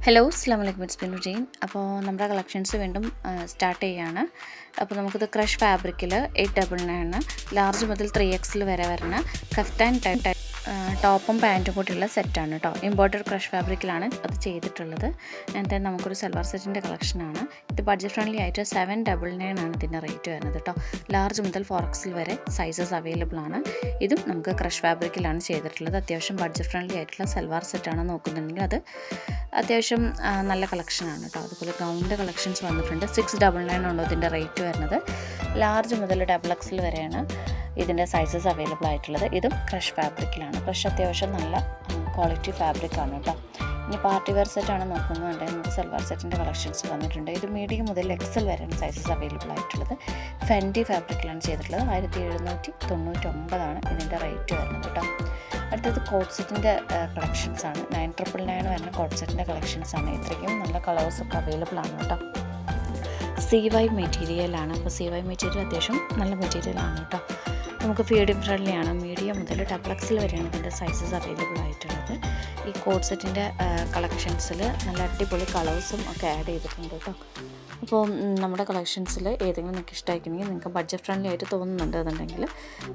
Hello അസ്സലാമു അലൈക്കും it's been റുജീൻ. അപ്പോൾ നമ്മുടെ കളക്ഷൻസ് വീണ്ടും സ്റ്റാർട്ട് ചെയ്യുകയാണ്. അപ്പോൾ നമുക്കിത് ക്രഷ് ഫാബ്രിക്കിൽ 899 ലാർജ് മുതൽ 3XL വരെ വരുന്ന കഫ്താൻ ടോപ്പും പാൻറ്റും കൂടിയുള്ള സെറ്റാണ് കേട്ടോ. ഇമ്പോർട്ടഡ് ക്രഷ് ഫാബ്രിക്കിലാണ് അത് ചെയ്തിട്ടുള്ളത്. എന്നിട്ട് നമുക്കൊരു സൽവാർ സെറ്റിൻ്റെ കളക്ഷനാണ്. ഇത് ബഡ്ജറ്റ് ഫ്രണ്ട്ലി ആയിട്ട് 799 ആണ് ഇതിൻ്റെ റേറ്റ് വരുന്നത് കേട്ടോ. ലാർജ് മുതൽ 4XL വരെ സൈസസ് അവൈലബിൾ ആണ്. ഇതും നമുക്ക് ക്രഷ് ഫാബ്രിക്കിലാണ് ചെയ്തിട്ടുള്ളത്. അത്യാവശ്യം ബഡ്ജറ്റ് ഫ്രണ്ട്ലി ആയിട്ടുള്ള സൽവാർ സെറ്റാണ് നോക്കുന്നുണ്ടെങ്കിൽ അത് അത്യാവശ്യം നല്ല കളക്ഷനാണ് കേട്ടോ. അതുപോലെ ഗൗണിൻ്റെ കളക്ഷൻസ് വന്നിട്ടുണ്ട്. 699 ഉണ്ടോ ഇതിൻ്റെ റേറ്റ് വരുന്നത്. ലാർജ് മുതൽ XXL വരെയാണ് ഇതിൻ്റെ സൈസസ് അവൈലബിൾ ആയിട്ടുള്ളത്. ഇതും ക്രഷ് ഫാബ്രിക്കിലാണ്. ക്രഷ് അത്യാവശ്യം നല്ല ക്വാളിറ്റി ഫാബ്രിക്കാണ് കേട്ടോ. ഇനി പാർട്ടി വെയർ സെറ്റാണ് നോക്കുന്നുണ്ടെങ്കിൽ നമുക്ക് സൽവാർ സെറ്റിൻ്റെ കളക്ഷൻസ് വന്നിട്ടുണ്ട്. ഇത് മീഡിയം മുതൽ XL വരെയാണ് സൈസസ് അവൈലബിൾ ആയിട്ടുള്ളത്. ഫെൻഡി ഫാബ്രിക്കിലാണ് ചെയ്തിട്ടുള്ളത്. 1799 ഇതിൻ്റെ റേറ്റ് വരുന്നത് കേട്ടോ. അടുത്തത് കോട്ട് സെറ്റിൻ്റെ കളക്ഷൻസാണ്. 9999 വരുന്ന കോട്ട് സെറ്റിൻ്റെ കളക്ഷൻസാണ്. ഇത്രയ്ക്കും നല്ല കളേഴ്സൊക്കെ അവൈലബിൾ ആണ് കേട്ടോ. CY മെറ്റീരിയലാണ്. അപ്പോൾ CY മെറ്റീരിയൽ അത്യാവശ്യം നല്ല മെറ്റീരിയലാണ് കേട്ടോ. നമുക്ക് ഫീഡിങ് ഫ്രണ്ട്ലി ആണ്. മീഡിയം മുതൽ XXL വരെയാണ് ഇതിൻ്റെ സൈസസ് അവൈലബിൾ ആയിട്ടുള്ളത്. ഈ കോട്ട് സെറ്റിൻ്റെ കളക്ഷൻസിൽ നല്ല അടിപൊളി കളേഴ്സും ഒക്കെ ആഡ് ചെയ്തിട്ടുണ്ട് കേട്ടോ. അപ്പോൾ നമ്മുടെ കളക്ഷൻസിൽ ഏതെങ്കിലും നിങ്ങൾക്ക് ഇഷ്ടമായിട്ടുണ്ടെങ്കിൽ നിങ്ങൾക്ക് ബഡ്ജറ്റ് ഫ്രണ്ട്ലി ആയിട്ട് തോന്നുന്നുണ്ട് എന്നുണ്ടെങ്കിൽ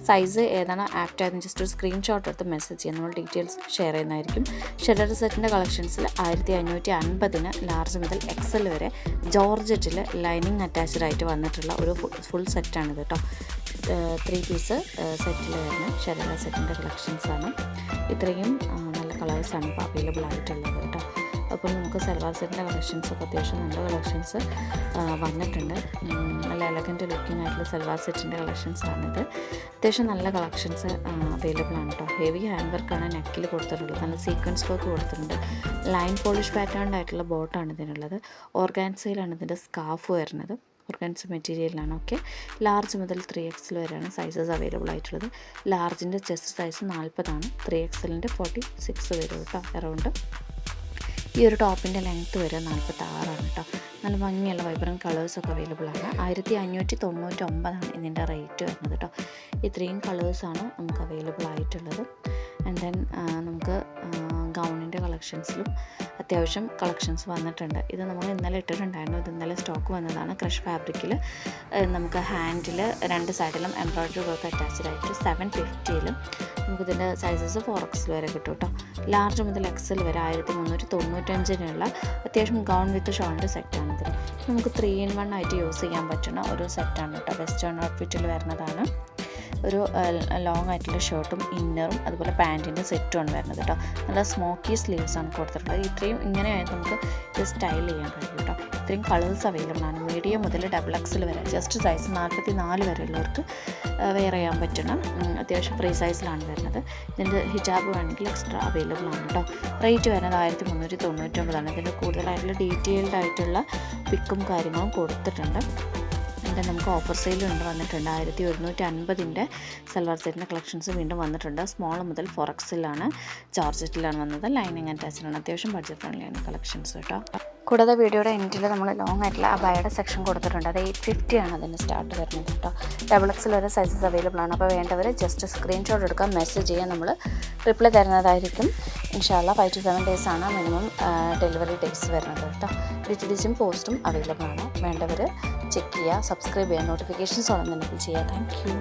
സൈസ് ഏതാണ് ആപ്റ്റ് ആയതെന്ന് ജസ്റ്റ് ഒരു സ്ക്രീൻഷോട്ട് എടുത്ത് മെസ്സേജ് ചെയ്യാം. നമ്മൾ ഡീറ്റെയിൽസ് ഷെയർ ചെയ്യുന്നതായിരിക്കും. ഷെഡർ സെറ്റിൻ്റെ കളക്ഷൻസിൽ 1550 ലാർജ് മുതൽ XL വരെ ജോർജറ്റിൽ ലൈനിങ് അറ്റാച്ച്ഡ് ആയിട്ട് വന്നിട്ടുള്ള ഒരു ഫുൾ സെറ്റാണിത് കേട്ടോ. 3 പീസ് സെറ്റിൽ വരുന്ന ഷെഡർ സെറ്റിൻ്റെ കളക്ഷൻസാണ്. ഇത്രയും നല്ല കളേഴ്സാണ് ഇപ്പോൾ അവൈലബിൾ ആയിട്ടുള്ളത് കേട്ടോ. അപ്പോൾ നമുക്ക് സൽവാർ സെറ്റിൻ്റെ കളക്ഷൻസൊക്കെ അത്യാവശ്യം നല്ല കളക്ഷൻസ് വന്നിട്ടുണ്ട്. നല്ല എലഗൻറ്റ് ലുക്കിംഗ് ആയിട്ടുള്ള സൽവാർ സെറ്റിൻ്റെ കളക്ഷൻസാണിത്. അത്യാവശ്യം നല്ല കളക്ഷൻസ് അവൈലബിൾ ആണ് കേട്ടോ. ഹെവി ഹാൻഡ് വർക്കാണ് നെക്കിൽ കൊടുത്തിട്ടുള്ളത്. നല്ല സീക്വൻസ് വർക്ക് കൊടുത്തിട്ടുണ്ട്. ലൈൻ പോളിഷ് പാറ്റേൺ ആയിട്ടുള്ള ബോട്ടാണ് ഇതിനുള്ളത്. ഓർഗാൻസയിലാണ് ഇതിൻ്റെ സ്കാർഫ് വരുന്നത്. ഓർഗാൻസ മെറ്റീരിയലാണ്. ഓക്കെ, ലാർജ് മുതൽ 3XL വരെയാണ് സൈസസ് അവൈലബിൾ ആയിട്ടുള്ളത്. ലാർജിൻ്റെ ചെസ്റ്റ് സൈസ് 40 ആണ്. 3XLൻ്റെ 46 വരും കേട്ടോ അറൗണ്ട്. ഈ ഒരു ടോപ്പിൻ്റെ ലെങ്ത്ത് വരെ 46 ആണ് കേട്ടോ. നല്ല ഭംഗിയുള്ള വൈബ്രൻറ്റ് കളേഴ്സൊക്കെ അവൈലബിൾ ആണ്. 1599 ഇതിൻ്റെ റേറ്റ് വരുന്നത് കേട്ടോ. ഇത്രയും കളേഴ്സാണ് നമുക്ക് അവൈലബിൾ ആയിട്ടുള്ളത്. ആൻഡ് ദെൻ നമുക്ക് ഗൗണിൻ്റെ കളക്ഷൻസിലും അത്യാവശ്യം കളക്ഷൻസ് വന്നിട്ടുണ്ട്. ഇത് നമ്മൾ ഇന്നലെ ഇട്ടിട്ടുണ്ടായിരുന്നു. ഇത് ഇന്നലെ സ്റ്റോക്ക് വന്നതാണ്. ക്രഷ് ഫാബ്രിക്കിൽ നമുക്ക് ഹാൻഡിൽ 2 സൈഡിലും എംബ്രോയ്ഡറി വർക്ക് അറ്റാച്ച്ഡ് ആയിട്ട് 750 നമുക്കിതിൻ്റെ സൈസസ് 4XL വരെ കിട്ടും കേട്ടോ. ലാർജ് മുതൽ XL വരെ 1395 അത്യാവശ്യം ഗൗൺ വിത്ത് ഷോളിൻ്റെ സെറ്റാണിത്. നമുക്ക് 3-in-1 ആയിട്ട് യൂസ് ചെയ്യാൻ പറ്റുന്ന ഒരു സെറ്റാണ് കേട്ടോ. വെസ്റ്റേൺ ഔട്ട്ഫിറ്റിൽ വരുന്നതാണ്. ഒരു ലോങ് ആയിട്ടുള്ള ഷർട്ടും ഇന്നറും അതുപോലെ പാൻറ്റിൻ്റെ സെറ്റുമാണ് വരുന്നത് കേട്ടോ. നല്ല സ്മോക്കി സ്ലീവ്സാണ് കൊടുത്തിട്ടുള്ളത്. ഇത്രയും ഇങ്ങനെയായിട്ട് നമുക്ക് ഇത് സ്റ്റൈൽ ചെയ്യാൻ കഴിയും കേട്ടോ. ഇത്രയും കളേഴ്സ് അവൈലബിൾ ആണ്. മീഡിയം മുതൽ XXL വരെ ജസ്റ്റ് സൈസ് 44 വരെയുള്ളവർക്ക് വെയർ ചെയ്യാൻ പറ്റുന്ന അത്യാവശ്യം ഫ്രീ സൈസിലാണ് വരുന്നത്. ഇതിൻ്റെ ഹിജാബ് വേണമെങ്കിൽ എക്സ്ട്രാ അവൈലബിൾ ആണ് കേട്ടോ. റേറ്റ് വരുന്നത് 1399 ഇതിൻ്റെ കൂടുതലായിട്ടുള്ള ഡീറ്റെയിൽഡ് ആയിട്ടുള്ള പിക്കും കാര്യങ്ങളും കൊടുത്തിട്ടുണ്ട്. എന്നിട്ട് നമുക്ക് ഓഫർ സെയിൽ വന്നിട്ടുണ്ട്. 1150 സൽവാർ സെറ്റിൻ്റെ കളക്ഷൻസ് വീണ്ടും വന്നിട്ടുണ്ട്. സ്മോൾ മുതൽ 4XL ആണ്. ജോർജറ്റിലാണ് വന്നത്. ലൈനിങ് അറ്റാച്ച്ഡാണ്. അത്യാവശ്യം ബഡ്ജറ്റ് ഫ്രണ്ട്ലിയാണ് കളക്ഷൻസ് കേട്ടോ. കൂടാതെ വീഡിയോയുടെ എൻഡിൽ നമ്മൾ ലോങ് ആയിട്ടുള്ള അബായയുടെ സെക്ഷൻ കൊടുത്തിട്ടുണ്ട്. അത് 850 ആണ് അതിന് സ്റ്റാർട്ട് വരുന്നത് കേട്ടോ. XXL വരെ സൈസസ് അവൈലബിൾ ആണ്. അപ്പോൾ വേണ്ടവർ ജസ്റ്റ് സ്ക്രീൻഷോട്ട് എടുക്കുക, മെസ്സേജ് ചെയ്യാൻ നമ്മൾ റിപ്ലൈ തരുന്നതായിരിക്കും. ഇൻഷാല്ല 5 to 7 days ആണ് മിനിമം ഡെലിവറി ഡേയ്സ് വരുന്നത് കേട്ടോ. DTDCയും പോസ്റ്റും അവൈലബിൾ ആണ്. വേണ്ടവർ ചെക്ക് ചെയ്യുക, സബ്സ്ക്രൈബ് ചെയ്യുക, നോട്ടിഫിക്കേഷൻസ് ഉണ്ടെന്നുണ്ടെങ്കിൽ ചെയ്യുക. Thank you.